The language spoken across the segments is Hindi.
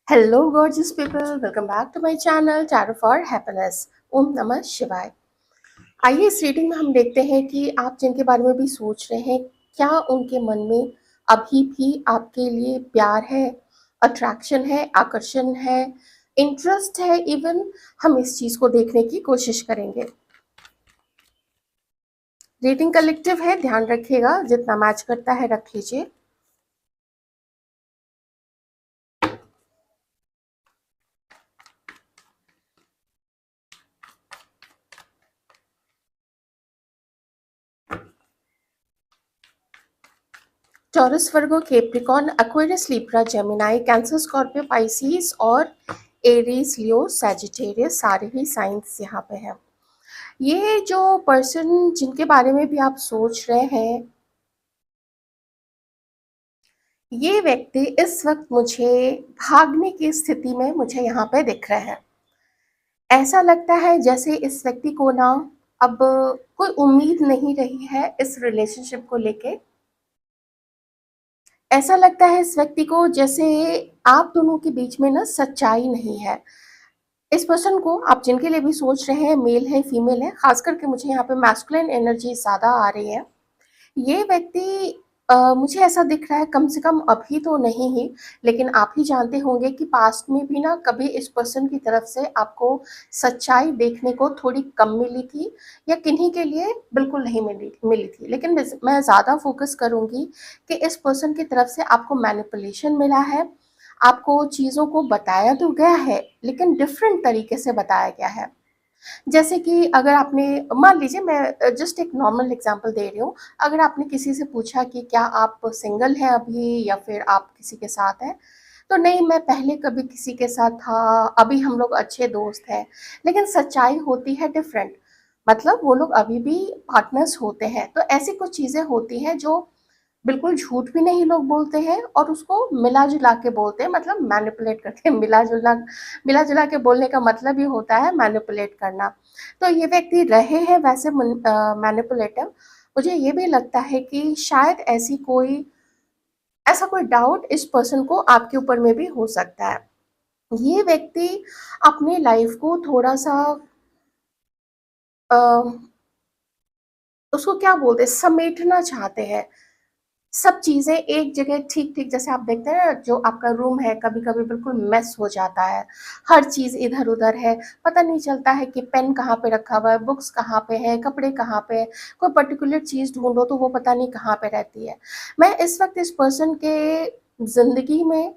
Hello gorgeous people, welcome back to my channel tarot for happiness. ओम नमः शिवाय। आइए इस रीडिंग में हम देखते हैं कि आप जिनके बारे में भी सोच रहे हैं, क्या उनके मन में अभी भी आपके लिए प्यार है, अट्रैक्शन है, आकर्षण है, इंटरेस्ट है। इवन हम इस चीज़ को देखने की कोशिश करेंगे। रीडिंग कलेक्टिव है, ध्यान रखिएगा, जितना मैच करता है रख लीजिए। Taurus, Virgo, Capricorn, Aquarius, Libra, Gemini, cancer, Scorpio, Pisces और एरीज, लियो, सैजिटेरियस, सारे ही साइंस यहाँ पे हैं। ये जो पर्सन जिनके बारे में भी आप सोच रहे हैं, ये व्यक्ति इस वक्त मुझे भागने की स्थिति में मुझे यहाँ पे दिख रहे हैं। ऐसा लगता है जैसे इस व्यक्ति को ना अब कोई उम्मीद नहीं रही है इस रिलेशनशिप को लेके। ऐसा लगता है इस व्यक्ति को जैसे आप दोनों के बीच में ना सच्चाई नहीं है। इस पर्सन को आप जिनके लिए भी सोच रहे हैं, मेल है, फीमेल है, खास करके मुझे यहाँ पे मैस्कुलिन एनर्जी ज़्यादा आ रही है। ये व्यक्ति मुझे ऐसा दिख रहा है, कम से कम अभी तो नहीं ही, लेकिन आप ही जानते होंगे कि पास्ट में भी ना कभी इस पर्सन की तरफ से आपको सच्चाई देखने को थोड़ी कम मिली थी, या किन्हीं के लिए बिल्कुल नहीं मिली थी। लेकिन मैं ज़्यादा फोकस करूँगी कि इस पर्सन की तरफ से आपको मैनिपुलेशन मिला है। आपको चीज़ों को बताया तो गया है, लेकिन डिफरेंट तरीके से बताया गया है। जैसे कि अगर आपने, मान लीजिए, मैं जस्ट एक नॉर्मल एग्जांपल दे रही हूँ। अगर आपने किसी से पूछा कि क्या आप सिंगल हैं अभी या फिर आप किसी के साथ हैं, तो नहीं, मैं पहले कभी किसी के साथ था, अभी हम लोग अच्छे दोस्त हैं। लेकिन सच्चाई होती है डिफरेंट। मतलब वो लोग अभी भी पार्टनर्स होते हैं। तो ऐसी कुछ चीज़ें होती हैं जो बिल्कुल झूठ भी नहीं लोग बोलते हैं, और उसको मिला-जुला के बोलते हैं, मतलब मैनिपुलेट करके। मिला-जुला के बोलने का मतलब ही होता है मैनिपुलेट करना। तो ये व्यक्ति रहे हैं वैसे मैनिपुलेटिव। मुझे ये भी लगता है कि शायद ऐसा कोई डाउट इस पर्सन को आपके ऊपर में भी हो सकता है। ये व्यक्ति अपनी लाइफ को थोड़ा-सा अ, उसको क्या बोलते हैं, समेटना चाहते हैं। सब चीज़ें एक जगह ठीक-ठीक, जैसे आप देखते हैं ना, जो आपका रूम है कभी-कभी बिल्कुल मेस हो जाता है। हर चीज़ इधर-उधर है, पता नहीं चलता है कि पेन कहाँ पे रखा हुआ है, बुक्स कहाँ पे हैं, कपड़े कहाँ पे हैं, कोई पर्टिकुलर चीज़ ढूँढो तो वो पता नहीं कहाँ पे रहती है। मैं इस वक़्त इस पर्सन के ज़िंदगी में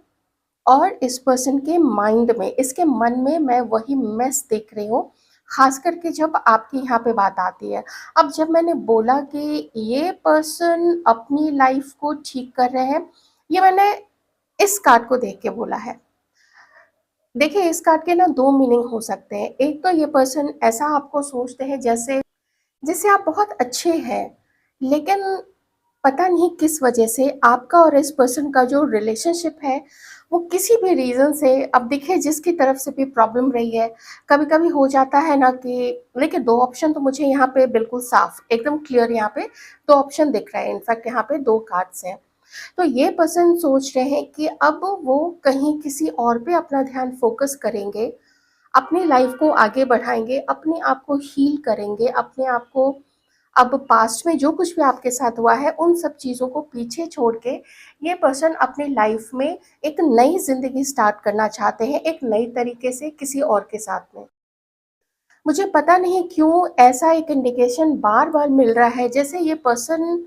और इस पर्सन के माइंड में, इसके मन में मैं वही मेस देख रही हूँ, ख़ास करके जब आपकी यहाँ पे बात आती है। अब जब मैंने बोला कि ये पर्सन अपनी लाइफ़ को ठीक कर रहे हैं, ये मैंने इस कार्ड को देख के बोला है। देखिए, इस कार्ड के ना 2 मीनिंग हो सकते हैं। एक तो ये पर्सन ऐसा आपको सोचते हैं जैसे जैसे आप बहुत अच्छे हैं, लेकिन पता नहीं किस वजह से आपका और इस पर्सन का जो रिलेशनशिप है, वो किसी भी रीज़न से, अब देखिए जिसकी तरफ से भी प्रॉब्लम रही है, कभी-कभी हो जाता है ना कि देखिए 2 ऑप्शन तो मुझे यहाँ पे बिल्कुल साफ, एकदम क्लियर यहाँ पे 2 ऑप्शन दिख रहा है। इनफैक्ट यहाँ पे 2 कार्ड्स हैं। तो ये पर्सन सोच रहे हैं कि अब वो कहीं किसी और पे अपना ध्यान फ़ोकस करेंगे, अपनी लाइफ़ को आगे बढ़ाएँगे, अपने आप को हील करेंगे, अपने आप को अब पास्ट में जो कुछ भी आपके साथ हुआ है, उन सब चीज़ों को पीछे छोड़ के ये पर्सन अपनी लाइफ में एक नई ज़िंदगी स्टार्ट करना चाहते हैं, एक नई तरीके से किसी और के साथ में। मुझे पता नहीं क्यों ऐसा एक इंडिकेशन बार-बार मिल रहा है, जैसे ये पर्सन,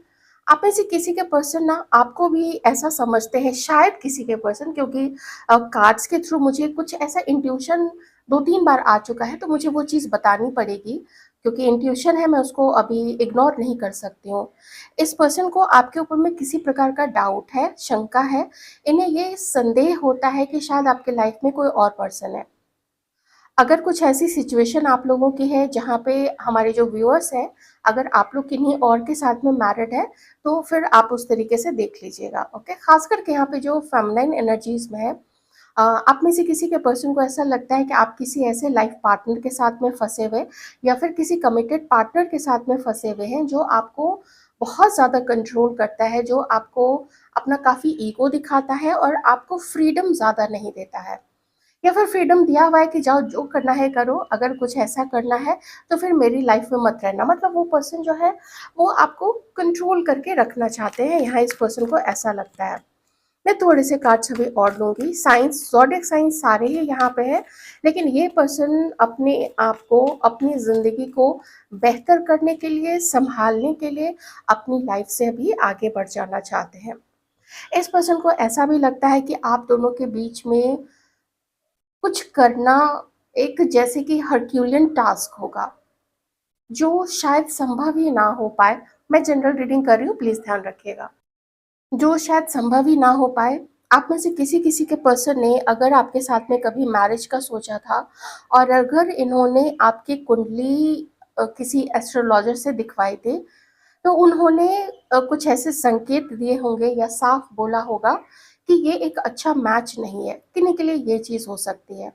आप में से किसी के पर्सन ना आपको भी ऐसा समझते हैं, शायद किसी के पर्सन, क्योंकि कार्ड्स के थ्रू मुझे कुछ ऐसा इंट्यूशन 2-3 बार आ चुका है, तो मुझे वो चीज़ बतानी पड़ेगी, क्योंकि इंट्यूशन है, मैं उसको अभी इग्नोर नहीं कर सकती हूँ। इस पर्सन को आपके ऊपर में किसी प्रकार का डाउट है, शंका है, इन्हें ये संदेह होता है कि शायद आपके लाइफ में कोई और पर्सन है। अगर कुछ ऐसी सिचुएशन आप लोगों की है जहाँ पे हमारे जो व्यूअर्स हैं, अगर आप लोग किन्हीं और के साथ में मैरिड है, तो फिर आप उस तरीके से देख लीजिएगा, ओके। खास करके यहाँ पे जो फेमिनाइन एनर्जीज में है, आप में से किसी के पर्सन को ऐसा लगता है कि आप किसी ऐसे लाइफ पार्टनर के साथ में फंसे हुए, या फिर किसी कमिटेड पार्टनर के साथ में फंसे हुए हैं, जो आपको बहुत ज़्यादा कंट्रोल करता है, जो आपको अपना काफ़ी ईगो दिखाता है और आपको फ्रीडम ज़्यादा नहीं देता है। या फिर फ्रीडम दिया हुआ है कि जाओ जो करना है करो, अगर कुछ ऐसा करना है तो फिर मेरी लाइफ में मत रहना। मतलब वो पर्सन जो है वो आपको कंट्रोल करके रखना चाहते हैं, यहाँ इस पर्सन को ऐसा लगता है। मैं थोड़े से कार्ड्स अभी और लूँगी। साइंस, ज़ोडिएक साइंस सारे ही यहाँ पे है, लेकिन ये पर्सन अपने आप को, अपनी ज़िंदगी को बेहतर करने के लिए, सँभालने के लिए अपनी लाइफ से अभी आगे बढ़ जाना चाहते हैं। इस पर्सन को ऐसा भी लगता है कि आप दोनों के बीच में कुछ करना एक जैसे कि हरक्यूलियन टास्क होगा, जो शायद संभव ही ना हो पाए। मैं जनरल रीडिंग कर रही हूँ, प्लीज़ ध्यान रखिएगा। जो शायद संभव ही ना हो पाए। आप में से किसी-किसी के पर्सन ने अगर आपके साथ में कभी मैरिज का सोचा था और अगर इन्होंने आपकी कुंडली किसी एस्ट्रोलॉजर से दिखवाई थी, तो उन्होंने कुछ ऐसे संकेत दिए होंगे या साफ बोला होगा कि ये एक अच्छा मैच नहीं है। किन्हीं के लिए ये चीज़ हो सकती है।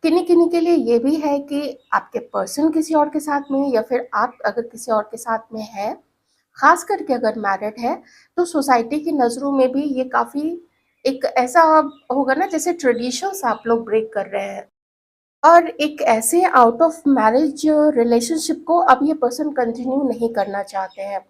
किन्हीं-किन्हीं के लिए ये भी है कि आपके पर्सन किसी और के साथ में है या फिर आप अगर किसी और के साथ में हैं, ख़ास करके अगर मैरिड है, तो सोसाइटी की नज़रों में भी ये काफ़ी एक ऐसा होगा ना जैसे ट्रेडिशंस आप लोग ब्रेक कर रहे हैं। और एक ऐसे आउट ऑफ मैरिज रिलेशनशिप को अब ये पर्सन कंटिन्यू नहीं करना चाहते हैं।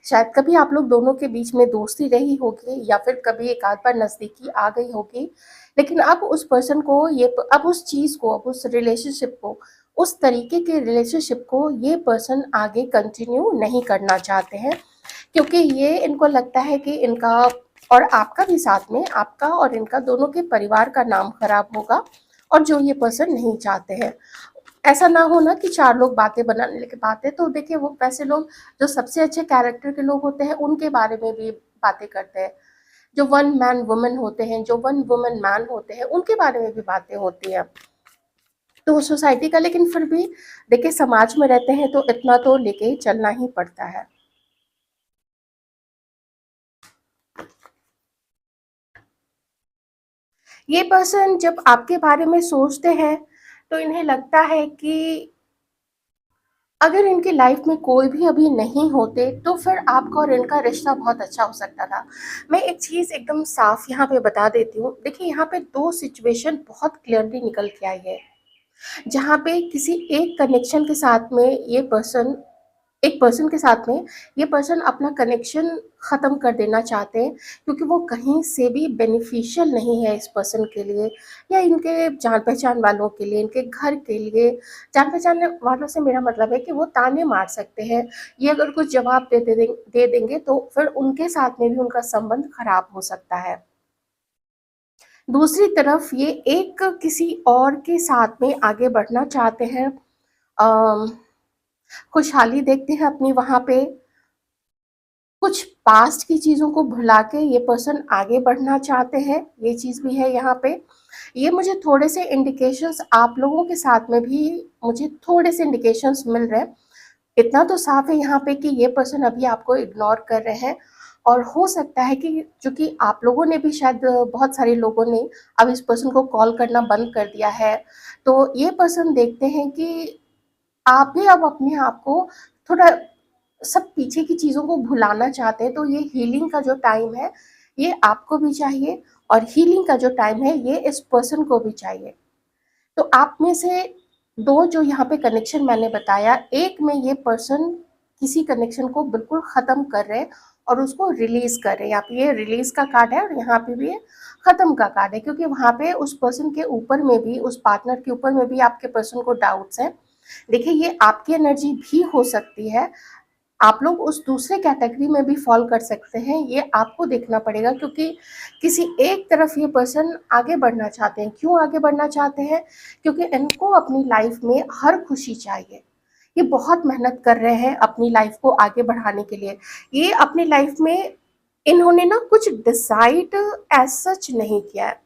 शायद कभी आप लोग दोनों के बीच में दोस्ती रही होगी या फिर कभी एक आध बार नज़दीकी आ गई होगी, लेकिन अब उस पर्सन को अब उस चीज़ को, अब उस रिलेशनशिप को, उस तरीके के रिलेशनशिप को ये पर्सन आगे कंटिन्यू नहीं करना चाहते हैं, क्योंकि ये इनको लगता है कि इनका और आपका भी साथ में, आपका और इनका दोनों के परिवार का नाम खराब होगा, और जो ये पर्सन नहीं चाहते हैं। ऐसा ना हो ना कि 4 लोग बातें बनाने लगे। बातें तो देखिए वो वैसे लोग जो सबसे अच्छे कैरेक्टर के लोग होते हैं उनके बारे में भी बातें करते हैं। जो वन मैन वुमन होते हैं, जो वन वुमन मैन होते हैं, उनके बारे में भी बातें होती हैं। तो सोसाइटी का, लेकिन फिर भी देखिए समाज में रहते हैं तो इतना तो लेके चलना ही पड़ता है। ये पर्सन जब आपके बारे में सोचते हैं तो इन्हें लगता है कि अगर इनकी लाइफ में कोई भी अभी नहीं होते तो फिर आपका और इनका रिश्ता बहुत अच्छा हो सकता था। मैं एक चीज़ एकदम साफ यहाँ पे बता देती हूँ। देखिए यहाँ पे 2 सिचुएशन बहुत क्लियरली निकल के आई है। जहाँ पे किसी एक कनेक्शन के साथ में ये पर्सन, एक पर्सन के साथ में ये पर्सन अपना कनेक्शन ख़त्म कर देना चाहते हैं, क्योंकि वो कहीं से भी बेनिफिशियल नहीं है इस पर्सन के लिए या इनके जान पहचान वालों के लिए, इनके घर के लिए। जान पहचान वालों से मेरा मतलब है कि वो ताने मार सकते हैं, ये अगर कुछ जवाब दे देंगे तो फिर उनके साथ में भी उनका संबंध खराब हो सकता है। दूसरी तरफ ये एक किसी और के साथ में आगे बढ़ना चाहते हैं, अ, खुशहाली देखते हैं अपनी वहाँ पे। कुछ पास्ट की चीज़ों को भुला के ये पर्सन आगे बढ़ना चाहते हैं, ये चीज़ भी है यहाँ पे। ये मुझे थोड़े से इंडिकेशंस आप लोगों के साथ में भी मुझे थोड़े से इंडिकेशंस मिल रहे हैं। इतना तो साफ है यहाँ पे कि ये पर्सन अभी आपको इग्नोर कर रहे हैं, और हो सकता है कि चूँकि आप लोगों ने भी शायद, बहुत सारे लोगों ने अब इस पर्सन को कॉल करना बंद कर दिया है। तो ये पर्सन देखते हैं कि आप भी अब अपने आप को थोड़ा सब पीछे की चीज़ों को भुलाना चाहते हैं, तो ये हीलिंग का जो टाइम है, ये आपको भी चाहिए, और हीलिंग का जो टाइम है, ये इस पर्सन को भी चाहिए। तो आप में से 2 जो यहाँ पे कनेक्शन मैंने बताया, एक में ये पर्सन किसी कनेक्शन को बिल्कुल ख़त्म कर रहे हैं और उसको रिलीज़ कर रहे हैं। यहाँ पे ये रिलीज़ का कार्ड है और यहाँ पे भी ये ख़त्म का कार्ड है, क्योंकि वहाँ पे उस पर्सन के ऊपर में भी, उस पार्टनर के ऊपर में भी आपके पर्सन को डाउट्स हैं। देखिए ये आपकी एनर्जी भी हो सकती है, आप लोग उस दूसरे कैटेगरी में भी फॉल कर सकते हैं, ये आपको देखना पड़ेगा, क्योंकि किसी एक तरफ ये पर्सन आगे बढ़ना चाहते हैं। क्यों आगे बढ़ना चाहते हैं? क्योंकि इनको अपनी लाइफ में हर खुशी चाहिए। ये बहुत मेहनत कर रहे हैं अपनी लाइफ को आगे बढ़ाने के लिए। ये अपनी लाइफ में इन्होंने ना कुछ डिसाइड एज़ सच नहीं किया है,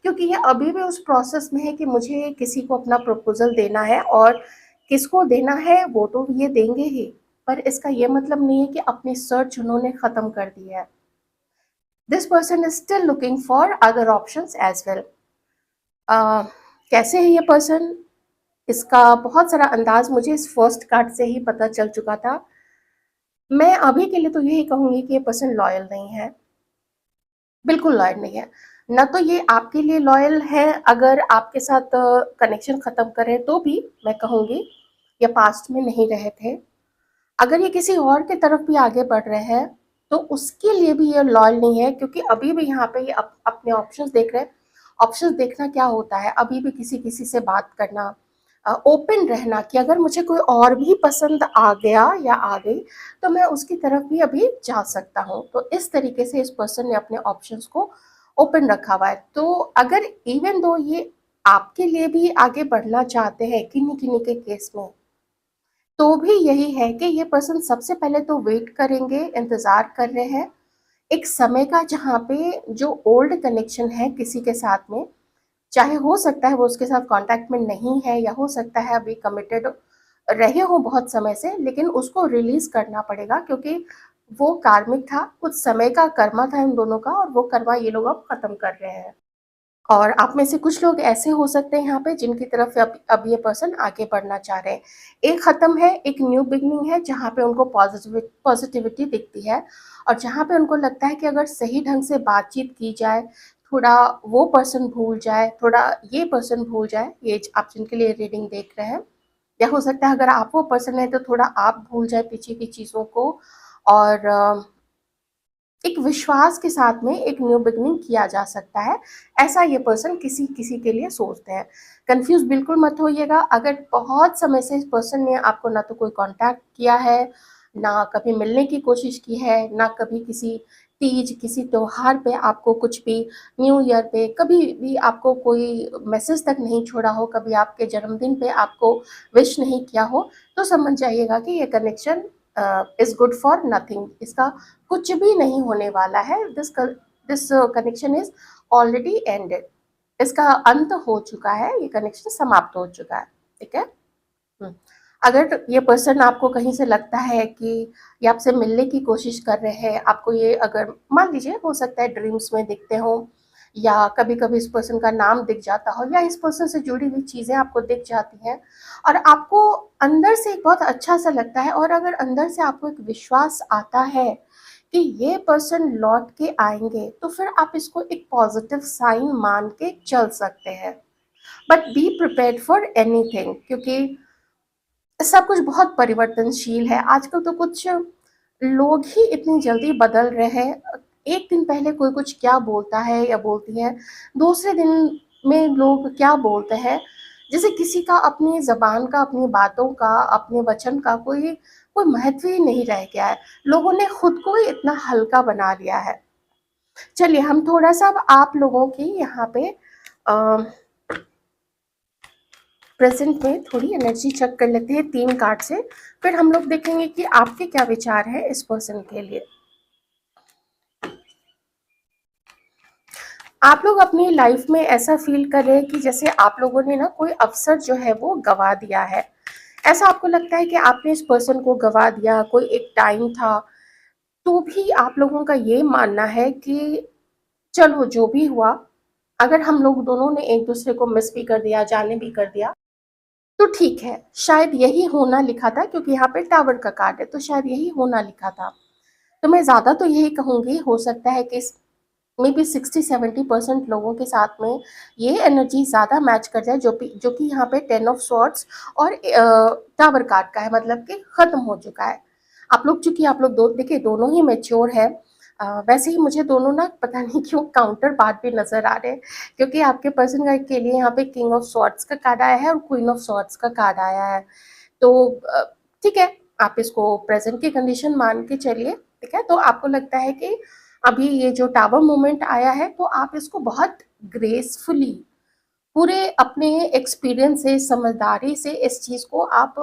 क्योंकि ये अभी भी उस प्रोसेस में है कि मुझे किसी को अपना प्रपोज़ल देना है, और किसको देना है वो तो ये देंगे ही, पर इसका ये मतलब नहीं है कि अपनी सर्च उन्होंने ख़त्म कर दी है। This person is still looking for other options as well. कैसे है ये पर्सन? इसका बहुत सारा अंदाज़ मुझे इस फर्स्ट कार्ड से ही पता चल चुका था। मैं अभी के लिए तो यही कहूँगी कि ये पर्सन लॉयल नहीं है, बिल्कुल लॉयल नहीं है। ना तो ये आपके लिए लॉयल है अगर आपके साथ कनेक्शन ख़त्म करें तो भी मैं कहूँगी, या पास्ट में नहीं रहे थे। अगर ये किसी और की तरफ भी आगे बढ़ रहे हैं, तो उसके लिए भी ये लॉयल नहीं है, क्योंकि अभी भी यहाँ पे ये अपने ऑप्शंस देख रहे हैं। ऑप्शंस देखना क्या होता है, अभी भी किसी-किसी से बात करना, ओपन रहना कि अगर मुझे कोई और भी पसंद आ गया या आ गई, तो मैं उसकी तरफ भी अभी जा सकता हूँ। तो इस तरीके से इस पर्सन ने अपने ऑप्शंस को ओपन रखा हुआ है। तो अगर इवन दो ये आपके लिए भी आगे बढ़ना चाहते हैं किन्हीं-किन्हीं के केस में, तो भी यही है कि ये पर्सन सबसे पहले तो वेट करेंगे, इंतज़ार कर रहे हैं, एक समय का जहाँ पे जो ओल्ड कनेक्शन है किसी के साथ में, चाहे हो सकता है वो उसके साथ कॉन्टैक्ट में नहीं है या हो सकता है अभी कमिटेड रहे हो बहुत समय से, लेकिन उसको रिलीज़ करना पड़ेगा, क्योंकि वो कार्मिक था, कुछ समय का कर्मा था इन दोनों का, और वो कर्मा ये लोग अब खत्म कर रहे हैं। और आप में से कुछ लोग ऐसे हो सकते हैं यहाँ पे जिनकी तरफ अब ये पर्सन आगे बढ़ना चाह रहे हैं। एक ख़त्म है, एक न्यू बिगिनिंग है, जहाँ पे उनको पॉज़िटिविटी दिखती है, और जहाँ पे उनको लगता है कि अगर सही ढंग से बातचीत की जाए, थोड़ा वो पर्सन भूल जाए, थोड़ा ये पर्सन भूल जाए, ये आप जिनके लिए रीडिंग देख रहे हैं, या हो सकता है अगर आप वो पर्सन हैं तो थोड़ा आप भूल जाए पीछे की चीज़ों को, और एक विश्वास के साथ में एक न्यू बिगनिंग किया जा सकता है। ऐसा ये पर्सन किसी किसी के लिए सोचते हैं। कंफ्यूज बिल्कुल मत होइएगा, अगर बहुत समय से इस पर्सन ने आपको ना तो कोई कांटेक्ट किया है, ना कभी मिलने की कोशिश की है, ना कभी किसी तीज किसी त्योहार पे आपको कुछ भी, न्यू ईयर पे कभी भी आपको कोई मैसेज तक नहीं छोड़ा हो, कभी आपके जन्मदिन पे आपको विश नहीं किया हो, तो समझ जाइएगा कि ये connection is good for nothing. इसका कुछ भी नहीं होने वाला है। This connection is already ended. इसका अंत हो चुका है, ये कनेक्शन समाप्त हो चुका है। ठीक है। हम्म। अगर ये पर्सन आपको कहीं से लगता है कि ये आपसे मिलने की कोशिश कर रहे हैं, आपको ये अगर मान लीजिए हो सकता है ड्रीम्स में दिखते हो, या कभी कभी इस पर्सन का नाम दिख जाता हो, या इस पर्सन से जुड़ी हुई चीज़ें आपको दिख जाती हैं, और आपको अंदर से एक बहुत अच्छा सा लगता है, और अगर अंदर से आपको एक विश्वास आता है कि ये पर्सन लौट के आएंगे, तो फिर आप इसको एक पॉजिटिव साइन मान के चल सकते हैं। But be prepared for anything, क्योंकि सब कुछ बहुत परिवर्तनशील है आजकल। तो कुछ लोग ही इतनी जल्दी बदल रहे हैं। एक दिन पहले कोई कुछ क्या बोलता है या बोलती है, दूसरे दिन में लोग क्या बोलते हैं, जैसे किसी का अपनी ज़बान का, अपनी बातों का, अपने वचन का कोई कोई महत्व ही नहीं रह गया है। लोगों ने खुद को ही इतना हल्का बना लिया है। चलिए हम थोड़ा सा अब आप लोगों की यहाँ पे प्रेजेंट में थोड़ी एनर्जी चेक कर लेते हैं 3 कार्ड से, फिर हम लोग देखेंगे कि आपके क्या विचार हैं इस पर्सन के लिए। आप लोग अपनी लाइफ में ऐसा फील कर रहे हैं कि जैसे आप लोगों ने ना कोई अवसर जो है वो गवा दिया है। ऐसा आपको लगता है कि आपने इस पर्सन को गवा दिया, कोई एक टाइम था, तो भी आप लोगों का ये मानना है कि चलो जो भी हुआ, अगर हम लोग दोनों ने एक दूसरे को मिस भी कर दिया, जाने भी कर दिया, तो ठीक है, शायद यही होना लिखा था, क्योंकि यहाँ पे टावर का कार्ड है, तो शायद यही होना लिखा था। तो मैं ज़्यादा तो यही कहूँगी, हो सकता है कि मे बी 60-70% लोगों के साथ में ये एनर्जी ज़्यादा मैच कर जाए, जो कि यहाँ पे 10 ऑफ स्वॉर्ड्स और टावर कार्ड का है, मतलब कि ख़त्म हो चुका है। आप लोग, चूँकि आप लोग देखिए दोनों ही मैच्योर है। वैसे ही मुझे दोनों ना पता नहीं क्यों काउंटर पार्ट भी नज़र आ रहे हैं, क्योंकि आपके पर्सन का के लिए यहाँ पे किंग ऑफ स्वॉर्ड्स का कार्ड आया है और क्वीन ऑफ स्वॉर्ड्स का कार्ड आया है। तो ठीक है, आप इसको प्रेजेंट की कंडीशन मान के चलिए। ठीक है, तो आपको लगता है कि अभी ये जो टावर मोमेंट आया है, तो आप इसको बहुत ग्रेसफुली, पूरे अपने एक्सपीरियंस से, समझदारी से इस चीज़ को आप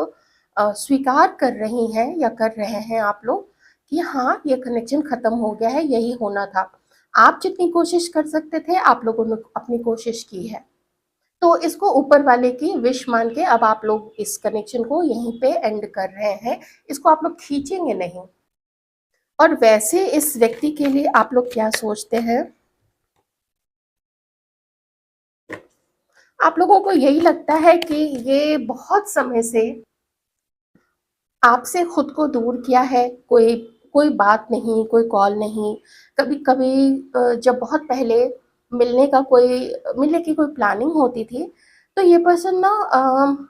स्वीकार कर रही हैं या कर रहे हैं आप लोग, कि हाँ ये कनेक्शन ख़त्म हो गया है, यही होना था। आप जितनी कोशिश कर सकते थे आप लोगों ने अपनी कोशिश की है। तो इसको ऊपर वाले की विश मान के अब आप लोग इस कनेक्शन को यहीं पे एंड कर रहे हैं। इसको आप लोग खींचेंगे नहीं। और वैसे इस व्यक्ति के लिए आप लोग क्या सोचते हैं? आप लोगों को यही लगता है कि ये बहुत समय से आपसे खुद को दूर किया है, कोई कोई बात नहीं, कोई कॉल नहीं। कभी-कभी जब बहुत पहले मिलने की कोई प्लानिंग होती थी, तो ये पर्सन ना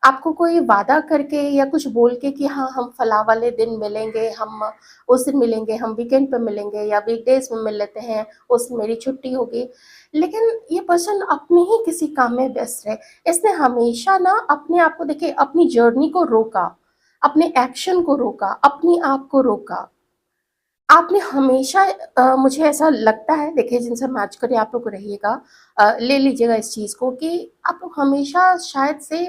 आपको कोई वादा करके या कुछ बोल के कि हाँ, हम फलाँ वाले दिन मिलेंगे, हम उस दिन मिलेंगे, हम वीकेंड पे मिलेंगे या वीकडेज़ में मिल लेते हैं, उस दिन मेरी छुट्टी होगी। लेकिन ये पर्सन अपने ही किसी काम में व्यस्त है। इसने हमेशा ना अपने आप को देखिए अपनी जर्नी को रोका, अपने एक्शन को रोका, अपनी आप को रोका। आपने हमेशा मुझे ऐसा लगता है देखिए जिनसे मैच करें आप लोग रहिएगा, ले लीजिएगा इस चीज़ को कि आप लोग हमेशा शायद से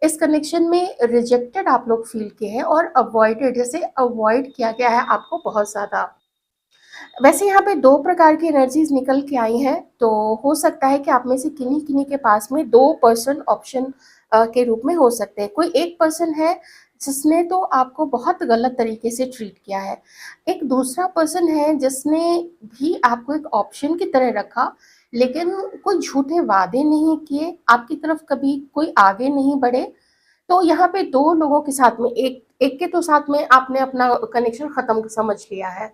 इस कनेक्शन में रिजेक्टेड आप लोग फ़ील किए हैं और अवॉइडेड जैसे अवॉइड किया गया है आपको बहुत ज़्यादा। वैसे यहाँ पे 2 प्रकार की एनर्जीज़ निकल के आई हैं, तो हो सकता है कि आप में से किन्हीं-किन्हीं के पास में 2 पर्सन ऑप्शन के रूप में हो सकते हैं। कोई एक पर्सन है जिसने तो आपको बहुत गलत तरीके से ट्रीट किया है। एक दूसरा पर्सन है जिसने भी आपको एक ऑप्शन की तरह रखा, लेकिन कोई झूठे वादे नहीं किए, आपकी तरफ कभी कोई आगे नहीं बढ़े। तो यहाँ पे 2 लोगों के साथ में एक एक के तो साथ में आपने अपना कनेक्शन ख़त्म समझ लिया है।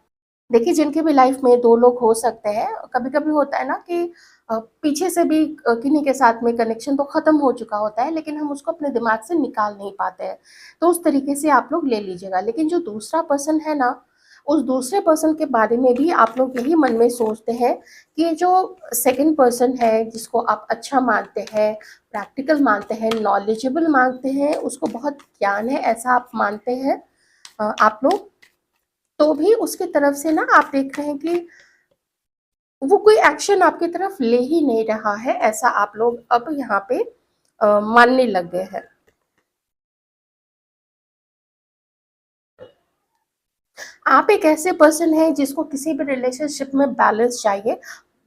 देखिए जिनके भी लाइफ में 2 लोग हो सकते हैं, कभी-कभी होता है ना कि पीछे से भी किन्हीं के साथ में कनेक्शन तो ख़त्म हो चुका होता है, लेकिन हम उसको अपने दिमाग से निकाल नहीं पाते हैं। तो उस तरीके से आप लोग ले लीजिएगा। लेकिन जो दूसरा पर्सन है ना, उस दूसरे पर्सन के बारे में भी आप लोग यही मन में सोचते हैं कि जो सेकंड पर्सन है, जिसको आप अच्छा मानते हैं, प्रैक्टिकल मानते हैं, नॉलेजेबल मानते हैं, उसको बहुत ज्ञान है, ऐसा आप मानते हैं आप लोग, तो भी उसकी तरफ से ना आप देख रहे हैं कि वो कोई एक्शन आपकी तरफ ले ही नहीं रहा है, ऐसा आप लोग अब यहाँ पे मानने लग गए हैं। आप एक ऐसे पर्सन हैं जिसको किसी भी रिलेशनशिप में बैलेंस चाहिए।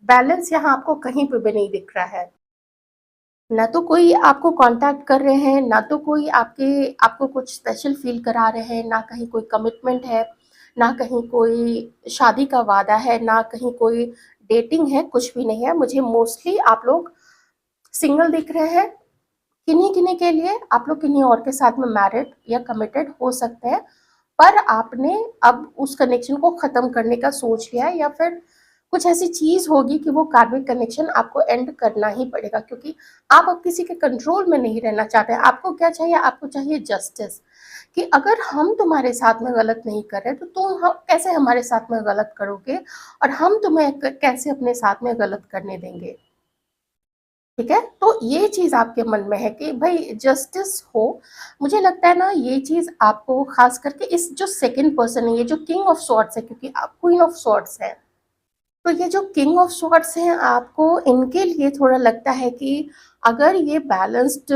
बैलेंस यहाँ आपको कहीं पे भी नहीं दिख रहा है। ना तो कोई आपको कॉन्टैक्ट कर रहे हैं, ना तो कोई आपको कुछ स्पेशल फ़ील करा रहे हैं, ना कहीं कोई कमिटमेंट है, ना कहीं कोई शादी का वादा है, ना कहीं कोई डेटिंग है, कुछ भी नहीं है। मुझे मोस्टली आप लोग सिंगल दिख रहे हैं। किन्हीं-किन्हीं के लिए आप लोग किन्हीं और के साथ में मैरिड या कमिटेड हो सकते हैं, पर आपने अब उस कनेक्शन को ख़त्म करने का सोच लिया है या फिर कुछ ऐसी चीज़ होगी कि वो कार्मिक कनेक्शन आपको एंड करना ही पड़ेगा क्योंकि आप अब किसी के कंट्रोल में नहीं रहना चाहते हैं। आपको क्या चाहिए? आपको चाहिए जस्टिस कि अगर हम तुम्हारे साथ में गलत नहीं कर रहे, तो तुम ह कैसे हमारे साथ में गलत करोगे और हम तुम्हें क कैसे अपने साथ में गलत करने देंगे? ठीक है? तो ये चीज़ आपके मन में है कि भई जस्टिस हो। मुझे लगता है ना ये चीज़ आपको ख़ास करके इस जो सेकंड पर्सन है, ये जो किंग ऑफ सॉर्ड्स है क्योंकि आप क्वीन ऑफ सॉर्ड्स हैं। तो ये जो किंग ऑफ सॉर्ड्स हैं आपको इनके लिए थोड़ा लगता है कि अगर ये बैलेंस्ड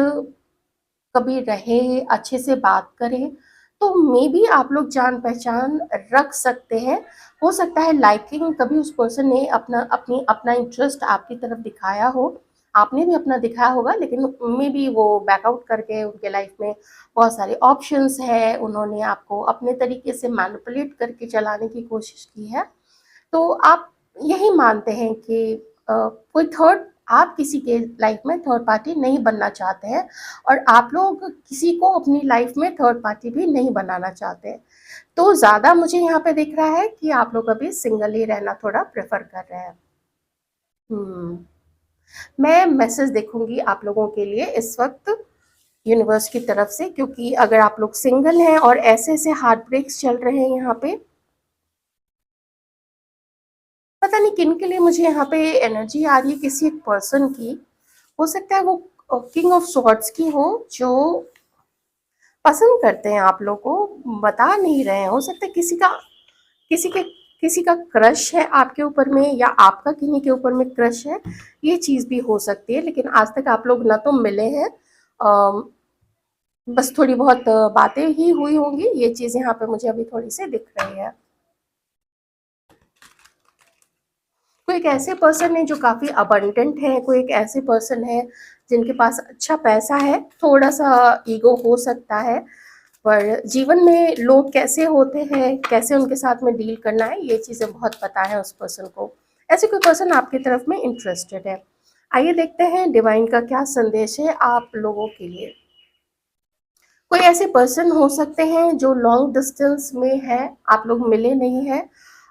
कभी रहे, अच्छे से बात करें, तो मेबी आप लोग जान-पहचान रख सकते हैं। हो सकता है लाइकिंग कभी उस पर्सन ने अपना इंटरेस्ट आपकी तरफ दिखाया हो, आपने भी अपना दिखाया होगा लेकिन मेबी वो बैक आउट करके उनके लाइफ में बहुत सारे ऑप्शंस हैं, उन्होंने आपको अपने तरीके से मैनिपुलेट करके चलाने की कोशिश की है। तो आप यही मानते हैं कि कोई थर्ड आप किसी के लाइफ में थर्ड पार्टी नहीं बनना चाहते हैं और आप लोग किसी को अपनी लाइफ में थर्ड पार्टी भी नहीं बनाना चाहते हैं। तो ज़्यादा मुझे यहाँ पे दिख रहा है कि आप लोग अभी सिंगल ही रहना थोड़ा प्रेफ़र कर रहे हैं। हुँ, मैं मैसेज देखूँगी आप लोगों के लिए इस वक़्त यूनिवर्स की तरफ से क्योंकि अगर आप लोग सिंगल हैं और ऐसे-ऐसे हार्ट ब्रेक्स चल रहे हैं यहाँ पे पता नहीं किन के लिए मुझे यहाँ पे एनर्जी आ रही है किसी एक पर्सन की। हो सकता है वो किंग ऑफ सॉर्ड्स की हो जो पसंद करते हैं आप लोग को, बता नहीं रहे हैं। हो सकता है किसी के किसी का क्रश है आपके ऊपर में या आपका किन्हीं के ऊपर में क्रश है, ये चीज़ भी हो सकती है। लेकिन आज तक आप लोग ना तो मिले हैं बस थोड़ी बहुत बातें ही हुई होंगी, ये चीज़ यहाँ पे मुझे अभी थोड़ी-सी दिख रही है। कोई एक ऐसे पर्सन है जो काफ़ी अबंडेंट है, कोई एक ऐसे पर्सन है जिनके पास अच्छा पैसा है, थोड़ा-सा ईगो हो सकता है, पर जीवन में लोग कैसे होते हैं, कैसे उनके साथ में डील करना है, ये चीज़ें बहुत पता है उस पर्सन को। ऐसे कोई पर्सन आपकी तरफ में इंटरेस्टेड है। आइए देखते हैं डिवाइन का क्या संदेश है आप लोगों के लिए। कोई ऐसे पर्सन हो सकते हैं जो लॉन्ग डिस्टेंस में है, आप लोग मिले नहीं हैं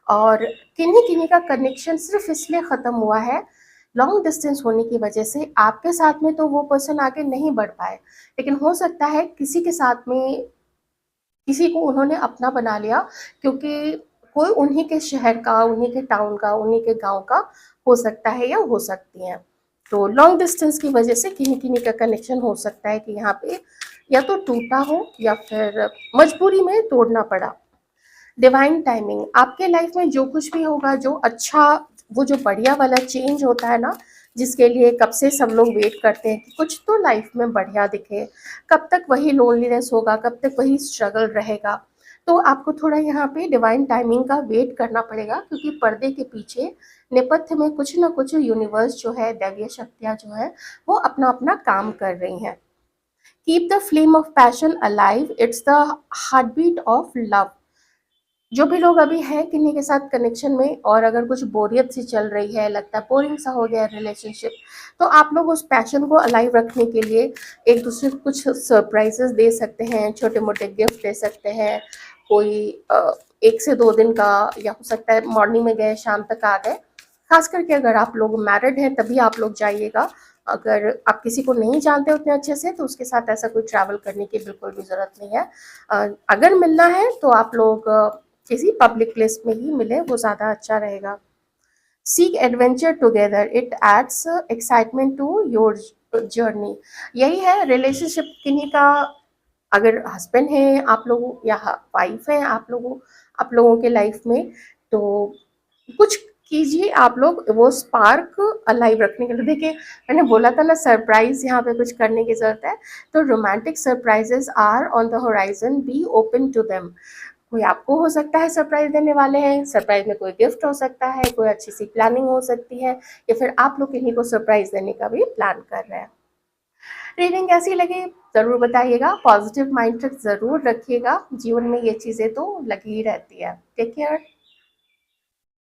और किन्हीं-किन्हीं का कनेक्शन सिर्फ़ इसलिए ख़त्म हुआ है लॉन्ग डिस्टेंस होने की वजह से आपके साथ में तो वो पर्सन आगे नहीं बढ़ पाए, लेकिन हो सकता है किसी के साथ में किसी को उन्होंने अपना बना लिया, क्योंकि कोई उन्हीं के शहर का, उन्हीं के टाउन का, उन्हीं के गाँव का हो सकता है या हो सकती हैं। तो लॉन्ग डिस्टेंस की वजह से किन्हीं-किन्हीं का कनेक्शन हो सकता है कि यहाँ पे या तो टूटा हो या फिर मजबूरी में तोड़ना पड़ा। डिवाइन टाइमिंग, आपके लाइफ में जो कुछ भी होगा, जो अच्छा, वो जो बढ़िया वाला चेंज होता है ना, जिसके लिए कब से सब लोग वेट करते हैं कि कुछ तो लाइफ में बढ़िया दिखे, कब तक वही लोनलीनेस होगा, कब तक वही स्ट्रगल रहेगा। तो आपको थोड़ा यहाँ पे डिवाइन टाइमिंग का वेट करना पड़ेगा, क्योंकि पर्दे के पीछे नेपथ्य में कुछ ना कुछ यूनिवर्स जो है, दैवीय शक्तियाँ जो है, वो अपना अपना काम कर रही हैं। Keep the flame of passion alive, it's the heart beat of love. जो भी लोग अभी हैं किन्हीं के साथ कनेक्शन में, और अगर कुछ बोरियत सी चल रही है, लगता है बोरिंग सा हो गया है रिलेशनशिप, तो आप लोग उस पैशन को अलाइव रखने के लिए एक दूसरे को कुछ सरप्राइजेस दे सकते हैं, छोटे मोटे गिफ्ट दे सकते हैं। कोई 1 से 2 दिन का, या हो सकता है मॉर्निंग में गए शाम तक आ गए। खास करके अगर आप लोग मैरिड हैं तभी आप लोग जाइएगा। अगर आप किसी को नहीं जानते उतने अच्छे से, तो उसके साथ ऐसा कोई ट्रैवल करने की बिल्कुल भी ज़रूरत नहीं है। अगर मिलना है तो आप लोग किसी पब्लिक प्लेस में ही मिले, वो ज़्यादा अच्छा रहेगा। Seek adventure together, it adds excitement to your journey. यही है रिलेशनशिप किन्हीं का, अगर हस्बैंड है आप लोगों या वाइफ है आप लोगों के लाइफ में, तो कुछ कीजिए आप लोग वो स्पार्क अलाइव रखने के लिए। देखिए, मैंने बोला था ना सरप्राइज यहाँ पे कुछ करने की जरूरत है, तो romantic surprises are on the horizon, be open to them. कोई आपको हो सकता है सरप्राइज देने वाले हैं, सरप्राइज में कोई गिफ्ट हो सकता है, कोई अच्छी सी प्लानिंग हो सकती है, या फिर आप लोग किन्हीं को सरप्राइज देने का भी प्लान कर रहे हैं। रीडिंग कैसी लगी ज़रूर बताइएगा, पॉजिटिव माइंडसेट ज़रूर रखिएगा, जीवन में ये चीज़ें तो लगी ही रहती है। Take care.